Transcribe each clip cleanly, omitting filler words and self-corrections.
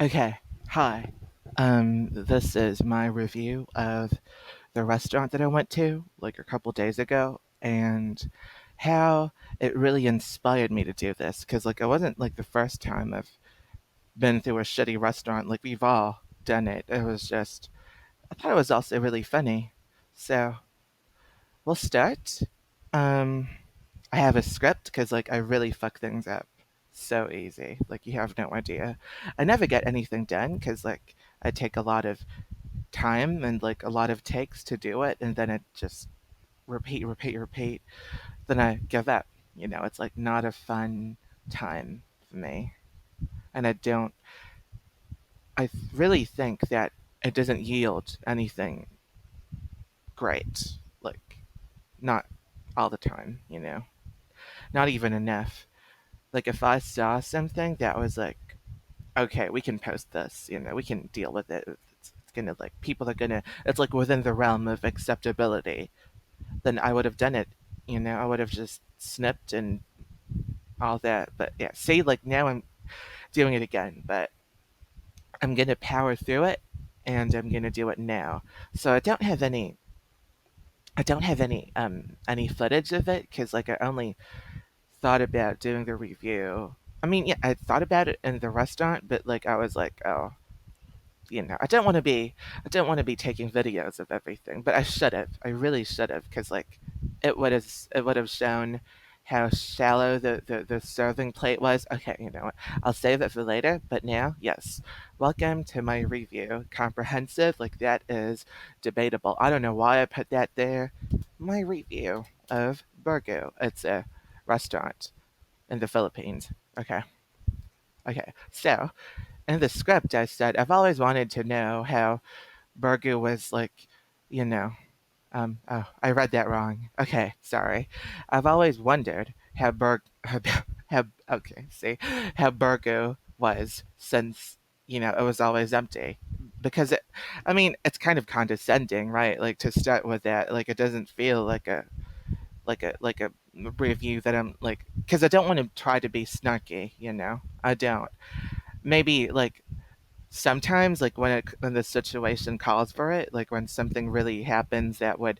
Okay, hi. This is my review of the restaurant that I went to like a couple days ago and how it really inspired me to do this because like it wasn't like the first time I've been through a shitty restaurant. Like we've all done it. It was just I thought it was also really funny. So we'll start. Um, I have a script because like I really fuck things up so easy. Like you have no idea. I never get anything done because like I take a lot of time and like a lot of takes to do it, and then it just repeat, repeat, repeat. Then I give up. It's like not a fun time for me, and I don't. Really think that it doesn't yield anything great. Like not all the time. Not even enough. Like if I saw something that was like, okay, we can post this, we can deal with it. It's gonna like people are gonna. It's like within the realm of acceptability. Then I would have done it. I would have just snipped and all that. But yeah, see, like now I'm doing it again, but I'm gonna power through it, and I'm gonna do it now. So I don't have any. I don't have any footage of it because like I only thought about doing the review. I mean, yeah, I thought about it in the restaurant, but like I was like, oh, I don't want to be taking videos of everything, but I should have. I really should have, because like it would have shown how shallow the serving plate was. Okay, you know what? I'll save it for later. But now, yes, welcome to my review. Comprehensive, like that is debatable. I don't know why I put that there. My review of Burgo. It's a restaurant in the Philippines. Okay, okay. So in the script, I said I've always wanted to know how Burger was like, you know, oh, I read that wrong. Okay, sorry. I've always wondered okay, see, how Burger was since, it was always empty. Because I mean, it's kind of condescending, right? Like to start with that, like it doesn't feel like a review that I'm like, because I don't want to try to be snarky, I don't. Maybe like sometimes like when the situation calls for it, like when something really happens that would,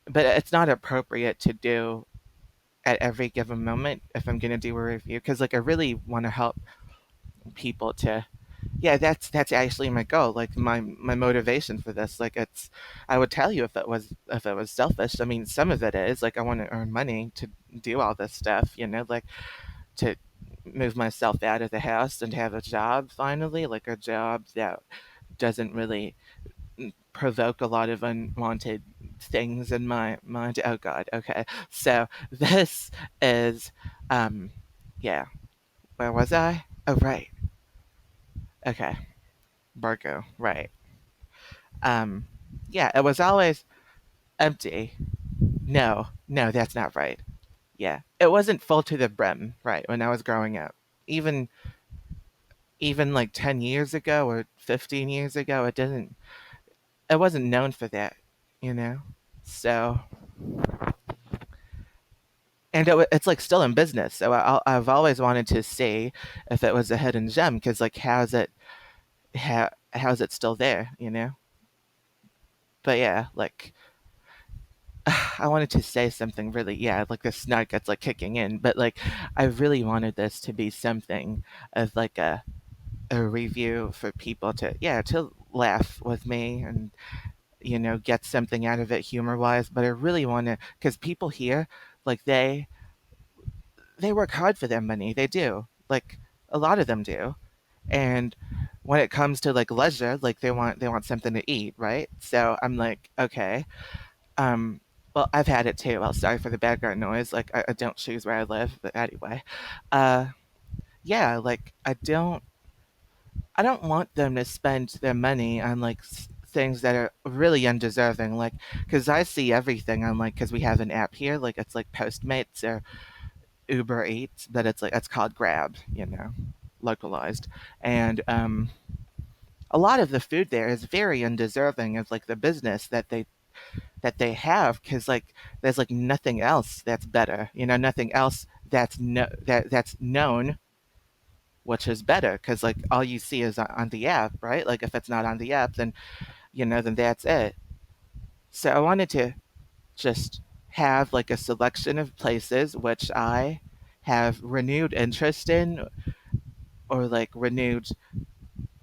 but it's not appropriate to do at every given moment if I'm going to do a review, because like I really want to help people to, yeah, that's actually my goal, like my motivation for this. Like it's, I would tell you if it was selfish. I mean, some of it is like I want to earn money to do all this stuff, like to move myself out of the house and have a job finally, like a job that doesn't really provoke a lot of unwanted things in my mind. Oh God. Okay. So this is, yeah. Where was I? Oh right. Okay. Barco. Right. Um, yeah. It was always empty. No. No, that's not right. Yeah. It wasn't full to the brim. Right. When I was growing up, even even like 10 years ago or 15 years ago, it didn't. It wasn't known for that. You know. So and it's like still in business. So I've always wanted to see if it was a hidden gem, because like how's it still there? But yeah, like I wanted to say something really, yeah, like the snark that's like kicking in, but like I really wanted this to be something of like a review for people to, yeah, to laugh with me and get something out of it humor wise. But I really want to, because people here, like they work hard for their money. They do. Like a lot of them do. And when it comes to like leisure, like they want something to eat, right? So I'm like, okay. Um well, I've had it too. Well, sorry for the background noise. Like I don't choose where I live, but anyway. Uh yeah, like I don't want them to spend their money on like things that are really undeserving, like because I see everything on, like, because we have an app here, like it's like Postmates or Uber Eats, but it's like it's called Grab, localized. And a lot of the food there is very undeserving of like the business that they have, because like there's like nothing else that's better, nothing else that's that's known which is better because like all you see is on the app, right? Like if it's not on the app, then then that's it. So I wanted to just have like a selection of places which I have renewed interest in or like renewed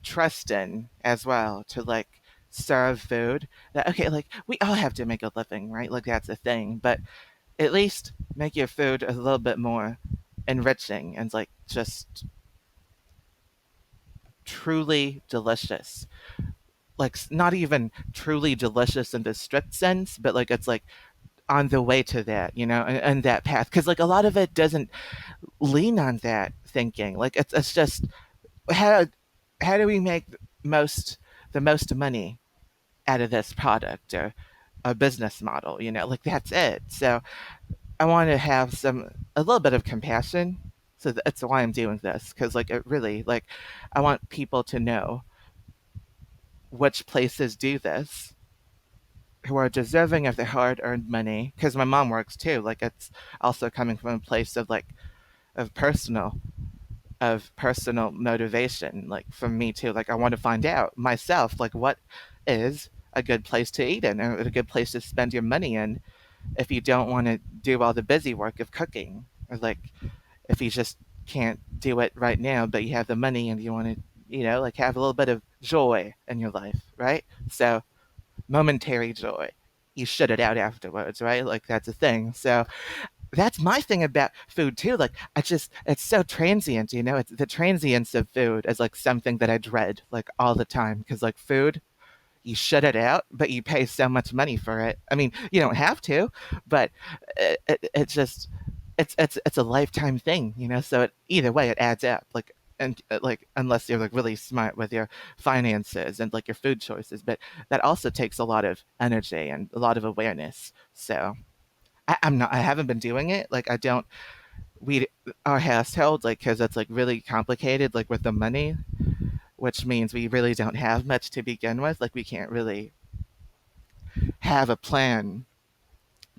trust in as well to like serve food that okay like we all have to make a living, right? Like that's a thing, but at least make your food a little bit more enriching and like just truly delicious, like not even truly delicious in the strict sense, but like it's like on the way to that, and that path, because like a lot of it doesn't lean on that thinking. Like it's just how how do we make most the most money out of this product or a business model, like that's it. So I want to have a little bit of compassion. So that's why I'm doing this, because like it really like I want people to know which places do this who are deserving of the hard-earned money, because my mom works too. Like it's also coming from a place of like of personal motivation, like from me too. Like I want to find out myself, like what is a good place to eat in, or a good place to spend your money in, if you don't want to do all the busy work of cooking, or like if you just can't do it right now, but you have the money and you want to, like have a little bit of joy in your life, right? So momentary joy. You shut it out afterwards, right? Like that's a thing. So that's my thing about food too. Like it's so transient, It's the transience of food is like something that I dread like all the time, because like food, you shut it out, but you pay so much money for it. I mean, you don't have to, but it's just it's a lifetime thing, So either way, it adds up. Like and like unless you're like really smart with your finances and like your food choices, but that also takes a lot of energy and a lot of awareness. So I haven't been doing it. Like I don't we our household like because it's like really complicated like with the money, which means we really don't have much to begin with. Like we can't really have a plan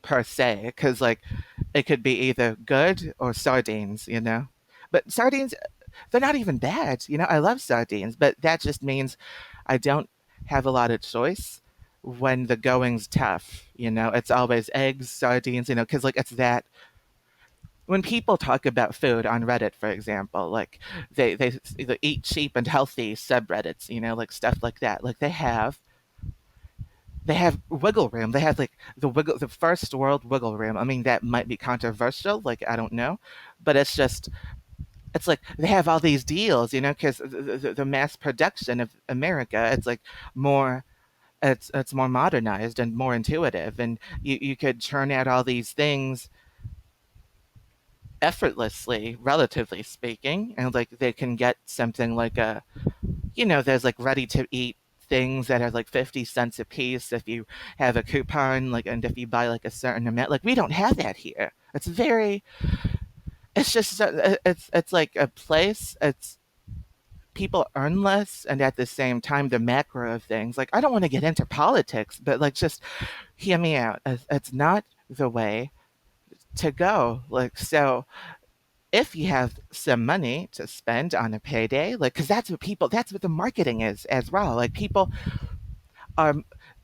per se, because like it could be either good or sardines, But sardines, they're not even bad, I love sardines, but that just means I don't have a lot of choice when the going's tough. It's always eggs, sardines, because like it's that when people talk about food on Reddit, for example, like they eat cheap and healthy subreddits, like stuff like that. Like they have wiggle room. They have like the first world wiggle room. I mean, that might be controversial. Like I don't know, but it's like they have all these deals, because the mass production of America, it's like more. It's more modernized and more intuitive, and you could churn out all these things effortlessly, relatively speaking, and like they can get something like there's like ready to eat things that are like 50 cents a piece if you have a coupon, like, and if you buy like a certain amount. Like we don't have that here. It's just it's like a place. It's people earn less, and at the same time the macro of things, like I don't want to get into politics, but like just hear me out. It's not the way to go. Like so if you have some money to spend on a payday, like, because that's what the marketing is as well. Like, people are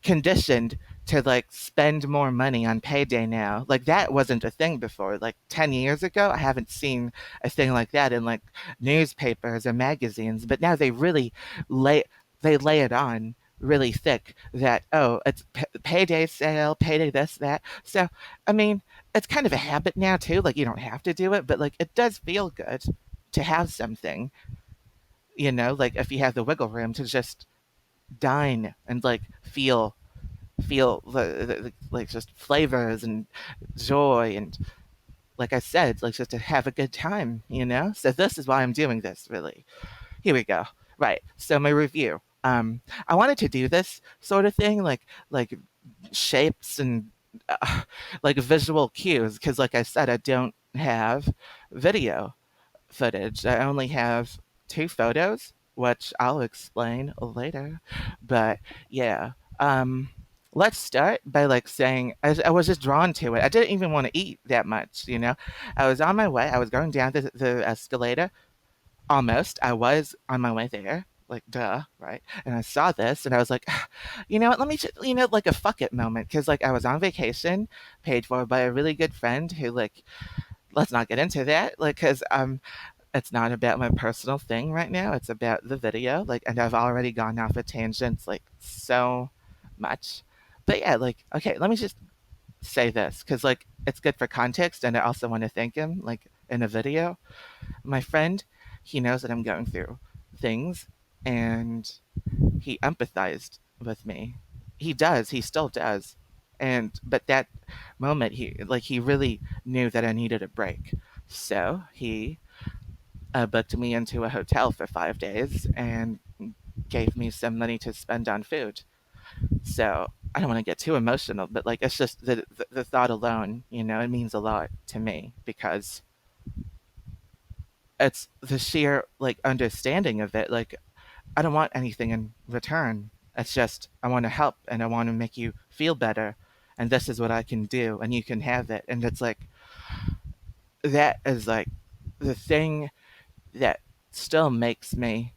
conditioned to like spend more money on payday now. Like, that wasn't a thing before. Like, 10 years ago, I haven't seen a thing like that in like newspapers or magazines, but now lay, they lay it on really thick that, oh, it's payday sale, payday this, that. So, I mean, it's kind of a habit now too. Like you don't have to do it, but like it does feel good to have something, like if you have the wiggle room to just dine and like feel like just flavors and joy, and like I said, like just to have a good time. So this is why I'm doing this, really. Here we go. Right. So my review. I wanted to do this sort of thing, like shapes and uh, like visual cues, because, like I said, I don't have video footage. I only have two photos, which I'll explain later. But yeah, um, let's start by like saying I was just drawn to it. I didn't even want to eat that much. I was on my way. I was going down the escalator, almost. I was on my way there, like duh, right? And I saw this, and I was like, you know what? Let me just, like a fuck it moment, because like I was on vacation, paid for by a really good friend who like let's not get into that, like because it's not about my personal thing right now. It's about the video, like, and I've already gone off at tangents like so much. But yeah, like okay, let me just say this because like it's good for context, and I also want to thank him like in a video. My friend, he knows that I'm going through things, and he empathized with me. He does. He still does. And but that moment, he really knew that I needed a break. So he booked me into a hotel for 5 days and gave me some money to spend on food. So I don't want to get too emotional, but like it's just the thought alone, it means a lot to me because it's the sheer like understanding of it. Like I don't want anything in return. It's just I want to help and I want to make you feel better, and this is what I can do, and you can have it. And it's like that is like the thing that still makes me,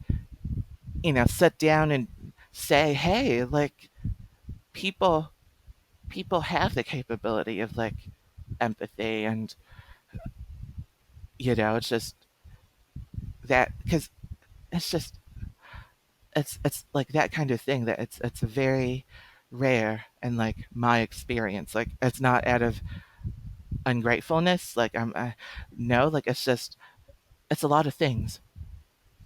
sit down and say, hey, like people people have the capability of like empathy, and it's just that because it's just it's like that kind of thing that it's very rare in like my experience. Like it's not out of ungratefulness. Like no, like it's just it's a lot of things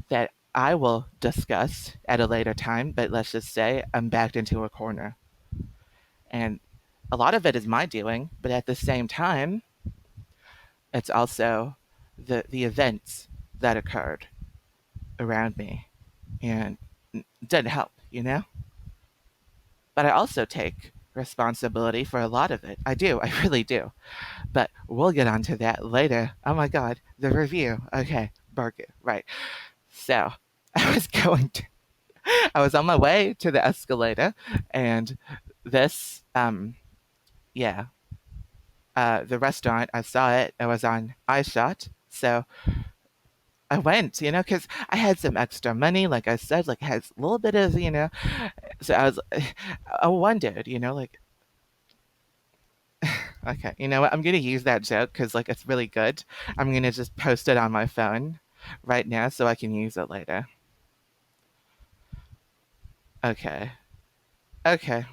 that I will discuss at a later time. But let's just say I'm backed into a corner, and a lot of it is my doing. But at the same time, it's also the events that occurred around me and didn't help. But I also take responsibility for a lot of it. I do, I really do. But we'll get onto that later. Oh my god, the review. Okay, burger, right. So I was going to, I was on my way to the escalator, and this, yeah, the restaurant, I saw it, it was on iShot. So I went, because I had some extra money, like I said, like I had a little bit of, so I was, I wondered, like, okay, you know what? I'm gonna use that joke because like it's really good. I'm gonna just post it on my phone right now so I can use it later. Okay. Okay.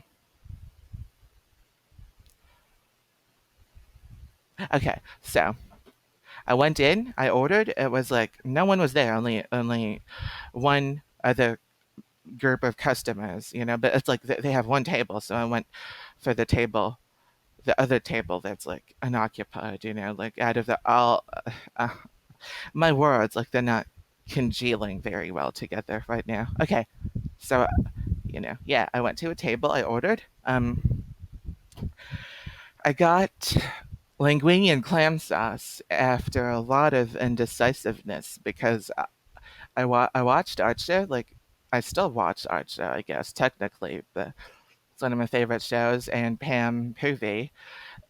Okay. So I went in. I ordered. It was like no one was there. Only one other group of customers. But it's like they have one table, so I went for the other table that's like unoccupied. Like out of the all. Uh, my words, like they're not congealing very well together right now. Okay. So yeah, I went to a table, I ordered. I got linguine and clam sauce after a lot of indecisiveness because I watched Art Show. Like, I still watch Art Show, I guess, technically, but it's one of my favorite shows. And Pam Poovey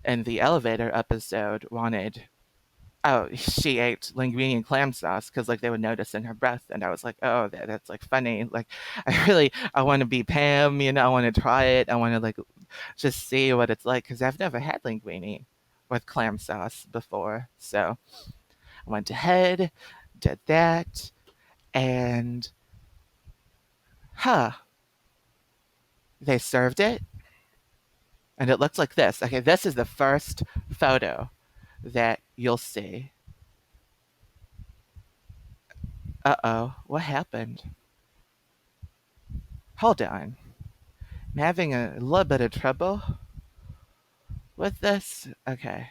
in the elevator episode wanted oh, she ate linguine and clam sauce because like they would notice in her breath, and I was like, oh, that's like funny. Like, I want to be Pam. I want to try it. I want to like just see what it's like because I've never had linguine with clam sauce before. So I went ahead, did that, and huh, they served it, and it looks like this. Okay, this is the first photo that you'll see. Uh oh, what happened? Hold on. I'm having a little bit of trouble with this. Okay.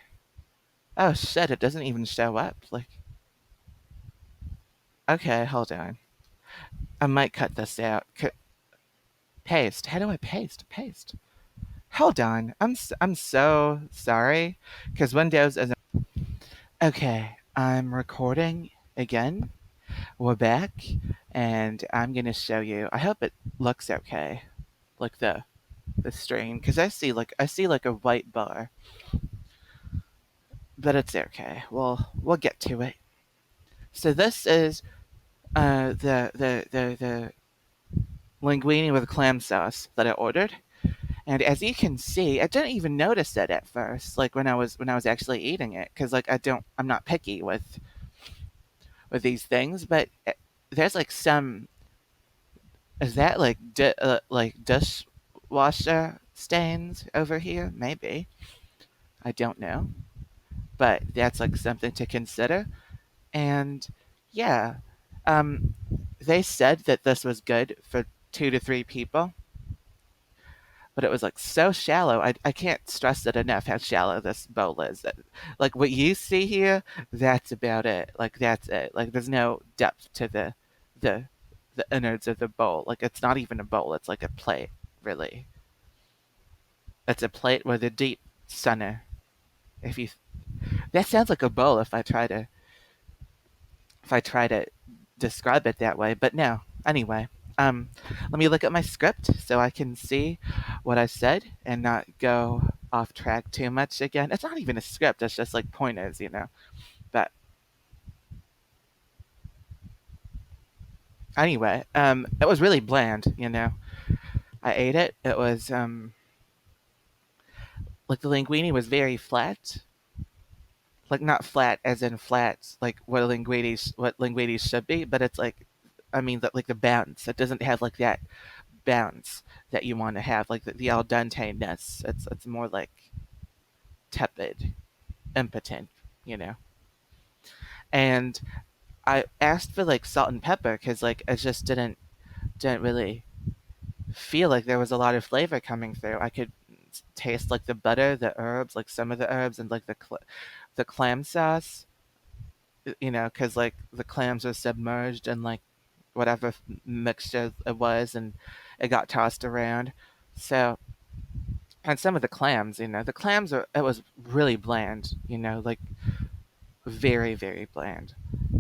Oh shit, it doesn't even show up. Like, okay, hold on. I might cut this out. Paste. How do I paste? Paste. Hold on. I'm so sorry because Windows isn't. Okay, I'm recording again. We're back, and I'm gonna show you. I hope it looks okay, like the stream, because I see like a white bar, but it's okay. We'll get to it. So this is the linguine with clam sauce that I ordered. And as you can see, I didn't even notice it at first, like when I was actually eating it, because like I'm not picky with these things, but there's like some, is that like dishwasher stains over here? Maybe, I don't know, but that's like something to consider. And yeah, um, they said that this was good for 2 to 3 people, but it was like so shallow. I can't stress it enough how shallow this bowl is. Like what you see here, that's about it. Like that's it. Like there's no depth to the the innards of the bowl. Like it's not even a bowl. It's like a plate, really. It's a plate with a deep center. If you That sounds like a bowl if I try to describe it that way, but no. Anyway, let me look at my script so I can see what I said and not go off track too much again. It's not even a script, it's just like pointers. But anyway, it was really bland. I ate it. It was like the linguine was very flat. Like not flat as in flat, like what linguine should be, but it's like I mean like the bounce. It doesn't have like that bounce that you want to have, like the al dente-ness. It's more like tepid, impotent, you know. And I asked for like salt and pepper because like I just didn't really feel like there was a lot of flavor coming through. I could taste like the butter, the herbs, like some of the herbs, and like the clam sauce. Because like the clams were submerged in like whatever mixture it was, and it got tossed around. So and some of the clams are it was really bland, like very, very bland.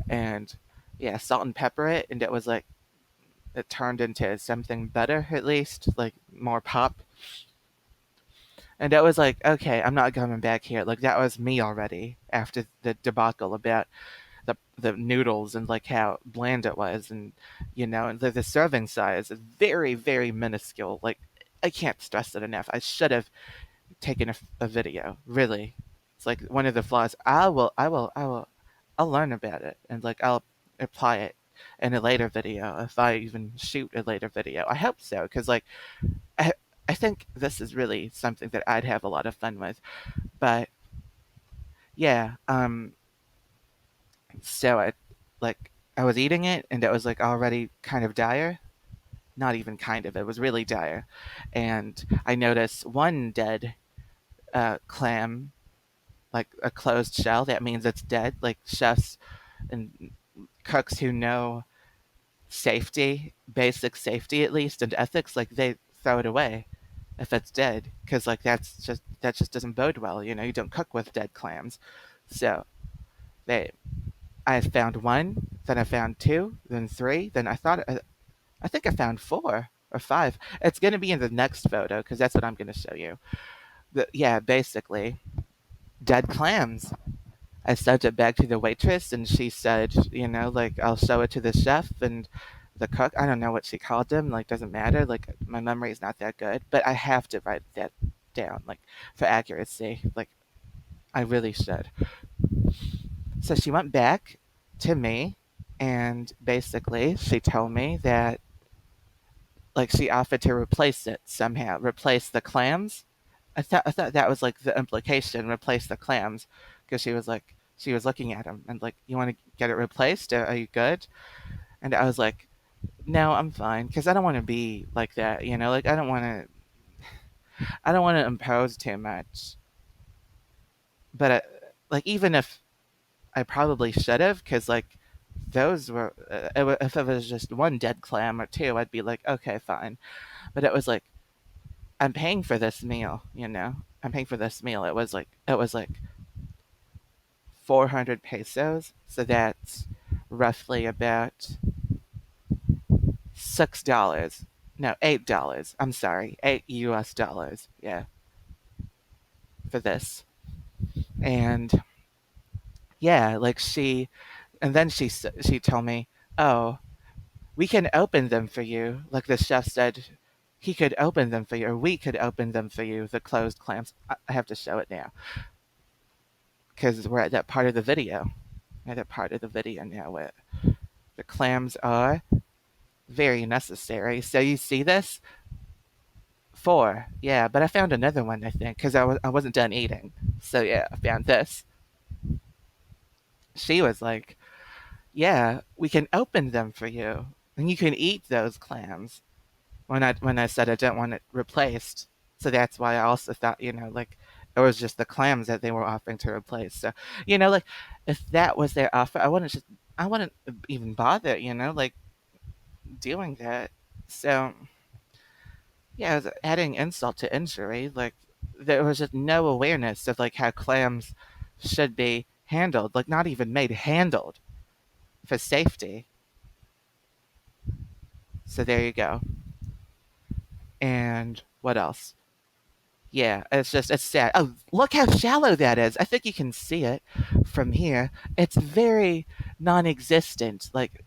And yeah, salt and pepper it, and it was like it turned into something better at least, like more pop. And it was like, okay, I'm not coming back here. Like that was me already after the debacle about the noodles and like how bland it was, and and the serving size is very, very minuscule. Like I can't stress it enough. I should have taken a video. Really, it's like one of the flaws. I'll learn about it and like I'll apply it in a later video if I even shoot a later video. I hope so because like I I think this is really something that I'd have a lot of fun with. But yeah, so I was eating it and it was like already kind of dire. Not even kind of. It was really dire, and I noticed one dead clam, like a closed shell. That means it's dead. Like chefs and cooks who know safety, basic safety at least, and ethics, like they throw it away if it's dead, because like that just doesn't bode well. You don't cook with dead clams. So they, I found one, then I found two, then three, then I think I found 4 or 5. It's gonna be in the next photo because that's what I'm gonna show you. Yeah, basically dead clams. I sent it back to the waitress, and she said, like I'll show it to the chef and the cook. I don't know what she called them. Like, doesn't matter. Like, my memory is not that good, but I have to write that down, like, for accuracy. Like, I really should. So she went back to me, and basically she told me that, like, she offered to replace it somehow, replace the clams. I thought that was like the implication, replace the clams, because she was looking at them and like, you want to get it replaced? Are you good? And I was like, no, I'm fine, because I don't want to be like that. Like I don't want to impose too much. But like even if I probably should have, because like those were if it was just one dead clam or two, I'd be like, okay, fine. But it was like I'm paying for this meal. I'm paying for this meal. It was like 400 pesos. So that's roughly about $6. No, $8. I'm sorry, $8 US. Yeah, for this. And yeah, like and then she told me, oh, we can open them for you. Like the chef said, he could open them for you, or we could open them for you, the closed clams. I have to show it now because we're at that part of the video. We're at that part of the video now where the clams are very necessary. So you see this? Four. Yeah, but I found another one, I think, because I wasn't done eating. So yeah, I found this. She was like, yeah, we can open them for you. And you can eat those clams. When I said I didn't want it replaced. So that's why I also thought, like it was just the clams that they were offering to replace. So, like if that was their offer, I wouldn't even bother, like doing that. So yeah, it was adding insult to injury. Like there was just no awareness of like how clams should be handled, like not even made handled for safety. So there you go. And what else? Yeah, it's sad. Oh, look how shallow that is. I think you can see it from here. It's very non-existent. Like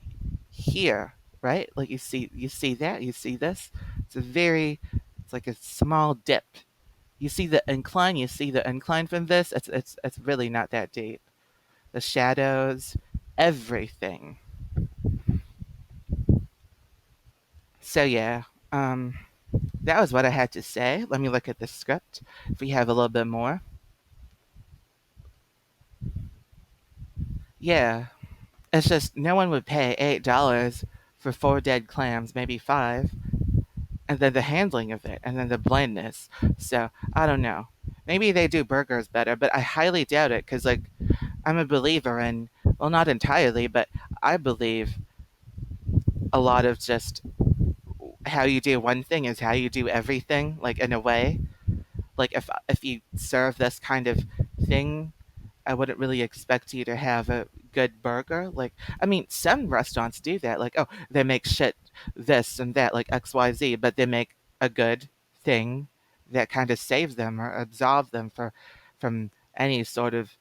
here, right? Like you see that? You see this? It's like a small dip. You see the incline from this? It's really not that deep. The shadows, everything. So yeah, um that was what I had to say. Let me look at the script. If we have a little bit more. Yeah, it's just no one would pay $8 for four dead clams, maybe five, and then the handling of it, and then the blandness. So I don't know. Maybe they do burgers better, but I highly doubt it because like I'm a believer in, well, not entirely, but I believe a lot of just how you do one thing is how you do everything. Like in a way, like if you serve this kind of thing, I wouldn't really expect you to have a good burger. Like, I mean, some restaurants do that. Like, oh, they make shit this and that, like XYZ, but they make a good thing that kind of saves them or absolve them from any sort of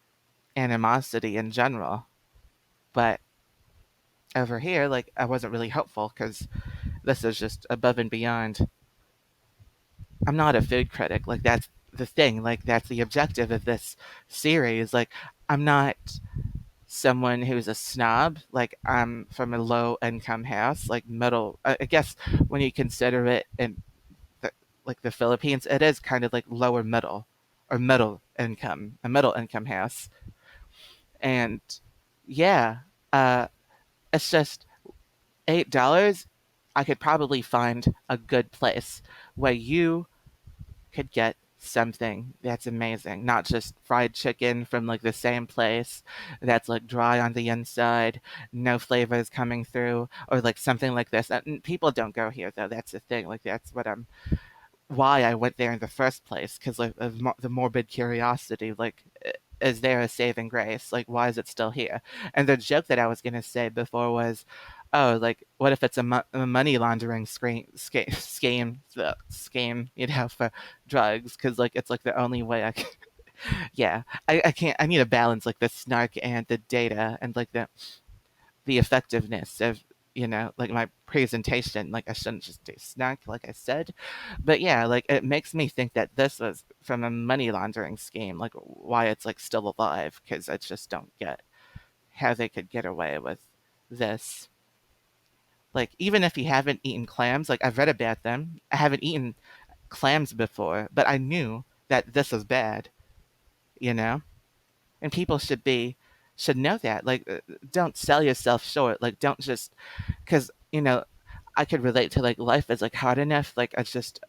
animosity in general. But over here, like, I wasn't really hopeful because this is just above and beyond. I'm not a food critic. Like, that's the thing. Like, that's the objective of this series. Like, I'm not someone who's a snob. Like I'm from a low income house, like middle. I guess when you consider it in the, like the Philippines, it is kind of like lower middle or middle income, a middle income house. And yeah, uh, it's just $8. I could probably find a good place where you could get something that's amazing, not just fried chicken from like the same place that's like dry on the inside, no flavors coming through, or like something like this. People don't go here though. That's the thing. Like that's what I'm why I went there in the first place because like of the morbid curiosity, like is there a saving grace? Like why is it still here? And the joke that I was gonna say before was, oh, like what if it's a money laundering scheme, for drugs? Because like it's like the only way I can. Yeah, I can't. I need a balance like the snark and the data and like the effectiveness of like my presentation. Like I shouldn't just do snark like I said, but yeah, like it makes me think that this was from a money laundering scheme, like why it's like still alive, because I just don't get how they could get away with this. Like even if you haven't eaten clams, like I've read about them, I haven't eaten clams before, but I knew that this was bad, you know and people should know that. Like don't sell yourself short. Like don't just because I could relate to like life is like hard enough. Like I just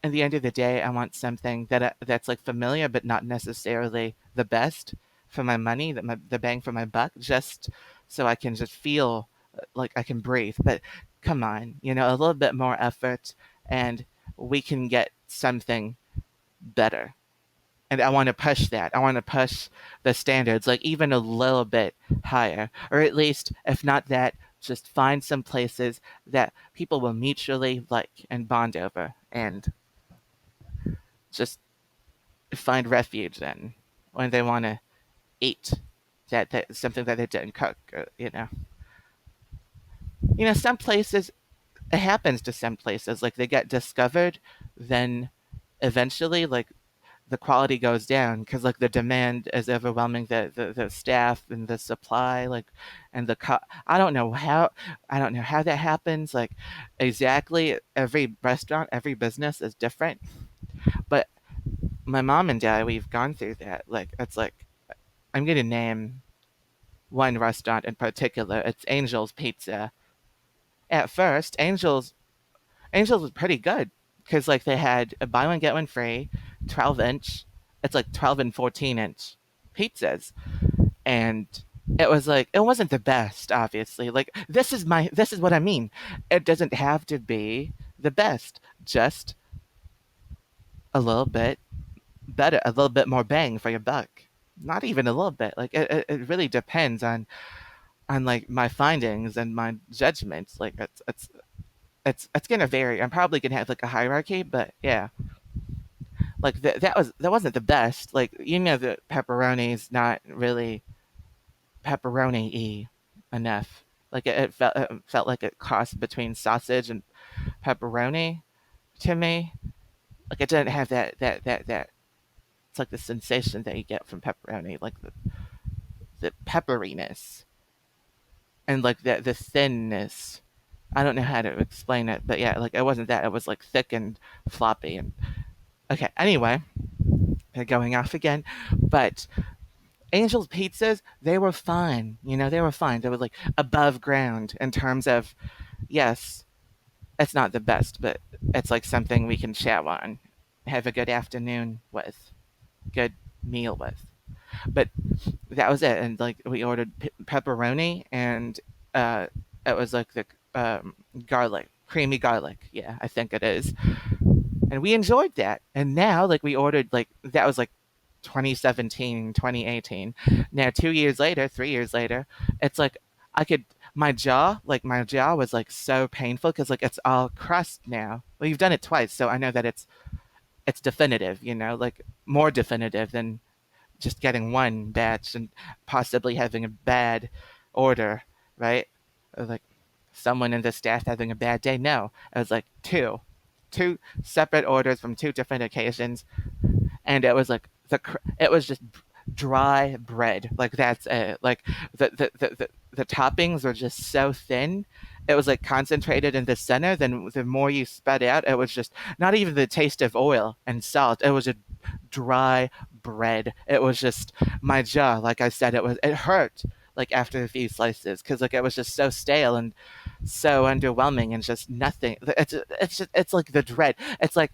at the end of the day, I want something that's like familiar, but not necessarily the best for my money, the bang for my buck, just so I can just feel like I can breathe. But come on, a little bit more effort, and we can get something better. And I want to push that. I want to push the standards like even a little bit higher, or at least, if not that, just find some places that people will mutually like and bond over, and just find refuge in when they want to eat that something that they didn't cook. Some places, it happens to some places, like they get discovered, then eventually, like the quality goes down because like the demand is overwhelming the staff and the supply, like, and I don't know how, that happens, like, exactly. Every restaurant, every business is different, but my mom and dad, we've gone through that. Like, it's like, I'm gonna name one restaurant in particular. It's Angel's Pizza. At first, Angels was pretty good because like they had a buy one get one free, 12-inch. It's like 12 and 14-inch pizzas, and it was like it wasn't the best. Obviously, like this is what I mean. It doesn't have to be the best. Just a little bit better, a little bit more bang for your buck. Not even a little bit. Like it really depends on like my findings and my judgments. Like it's gonna vary. I'm probably gonna have like a hierarchy, but yeah, like that wasn't the best. Like the pepperoni's not really pepperoni-y enough. Like it felt like it crossed between sausage and pepperoni to me. Like it didn't have that. It's like the sensation that you get from pepperoni, like the pepperiness and like the thinness. I don't know how to explain it, but yeah, like it wasn't that. It was like thick and floppy. And okay, anyway, going off again, but Angel's pizzas, they were fun. They were fine. They were like above ground in terms of, yes, it's not the best, but it's like something we can chow on, have a good afternoon with, good meal with. But that was it. And like we ordered pepperoni, and uh, it was like the garlic, creamy garlic. Yeah, I think it is. And we enjoyed that. And now, like, we ordered, like, that was like 2017, 2018. Now 2 years later, 3 years later, it's like I could my jaw was like so painful because like it's all crust now. Well, you've done it twice, so I know that it's definitive, like more definitive than just getting one batch and possibly having a bad order, right? Or like someone in the staff having a bad day. No, it was like two separate orders from two different occasions, and it was like it was just dry bread. Like that's it. Like the toppings were just so thin. It was like concentrated in the center. Then the more you spread out, it was just not even the taste of oil and salt. It was just dry bread. It was just my jaw. Like I said, it hurt like after a few slices because like it was just so stale and so underwhelming and just nothing. It's like the dread. It's like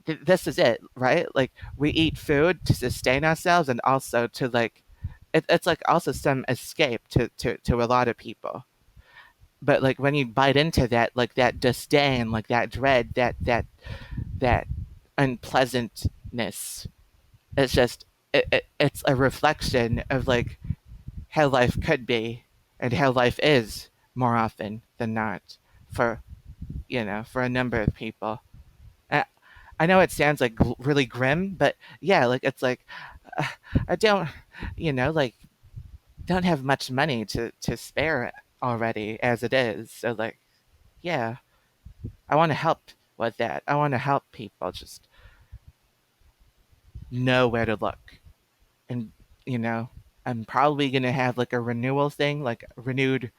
this is it, right? Like we eat food to sustain ourselves and also to like it's like also some escape to a lot of people. But like when you bite into that, like that disdain, like that dread, that unpleasantness, it's just it's a reflection of like how life could be and how life is more often than not for for a number of people. Uh, I know it sounds like really grim, but yeah, like it's like uh, I don't, like don't have much money to spare already as it is. So like, yeah, I want to help with that. I want to help people just know where to look, and you know, I'm probably gonna have like a renewal thing, like renewed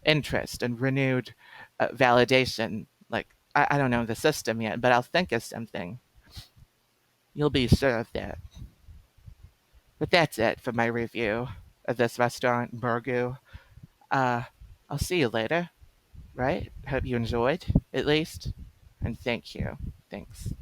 interest and renewed validation. Like I don't know the system yet, but I'll think of something. You'll be sure of that. But that's it for my review of this restaurant, Burgu. Uh, I'll see you later, right? Hope you enjoyed, at least. And thank you. Thanks.